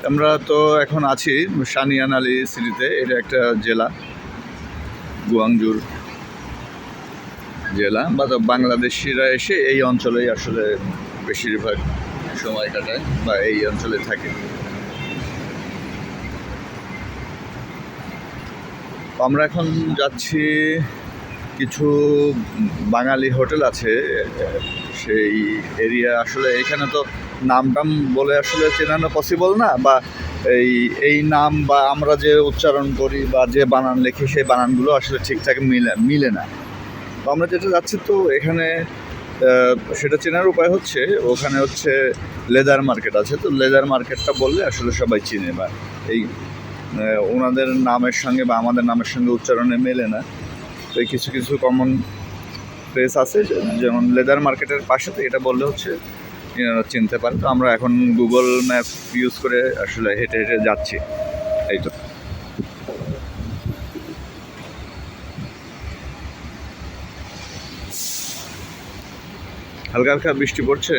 আমরা তো এখন আছি সানিয়ানালি সিটিতে। এটা একটা জেলা, গুয়াংজুর জেলা। বা বাংলাদেশিরা এসে এই অঞ্চলেই আসলে বেশিরভাগ সময় কাটায় বা এই অঞ্চলে থাকে। আমরা এখন যাচ্ছি, কিছু বাঙালি হোটেল আছে সেই এরিয়া। আসলে এখানে তো নাম টাম বলে আসলে চেনানো পসিবল না, বা এই নাম বা আমরা যে উচ্চারণ করি বা যে বানান লিখি সেই বানানগুলো আসলে ঠিকঠাক মিলে না। তো আমরা যেটা যাচ্ছি, তো এখানে সেটা চেনার উপায় হচ্ছে, ওখানে হচ্ছে লেদার মার্কেট আছে। তো লেদার মার্কেটটা বললে আসলে সবাই চিনে, বা এই ওনাদের নামের সঙ্গে বা আমাদের নামের সঙ্গে উচ্চারণে মেলে না। তো এই কিছু কিছু কমন প্লেস আছে, যেমন লেদার মার্কেটের পাশে। তো এটা বললে হচ্ছে এনারা চিনতে পারে। তো আমরা এখন গুগল ম্যাপ ইউজ করে আসলে হেঁটে হেঁটে যাচ্ছি। এই তো হালকা হালকা বৃষ্টি পড়ছে।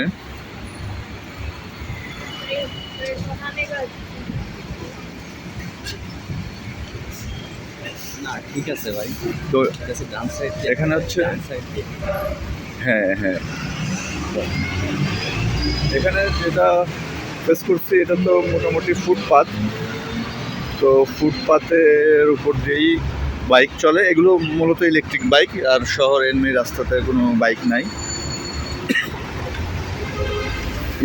না ঠিক আছে ভাই, তো ঠিক আছে। ডান সাইড এখানে হচ্ছে, হ্যাঁ হ্যাঁ, এখানে যেটা ফেস করছি এটা তো মোটামুটি ফুটপাত। তো ফুটপাতের উপর দিয়েই বাইক চলে। এগুলো মূলত ইলেকট্রিক বাইক, আর শহর এমনি রাস্তাতে কোনো বাইক নাই।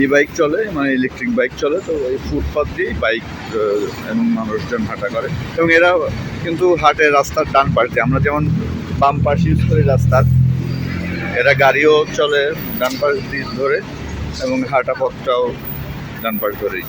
ই বাইক চলে, মানে ইলেকট্রিক বাইক চলে। তো এই ফুটপাত দিয়েই বাইক এবং মানুষজন হাঁটা করে। এবং এরা কিন্তু হাঁটে রাস্তার ডান পাশ দিয়ে। আমরা যেমন বাম পাশ ইউজ করি রাস্তার, এরা গাড়িও চলে ডান পাশ দিয়ে ধরে, এবং হাঁটা পথটাও ডান পাশ ধরেই।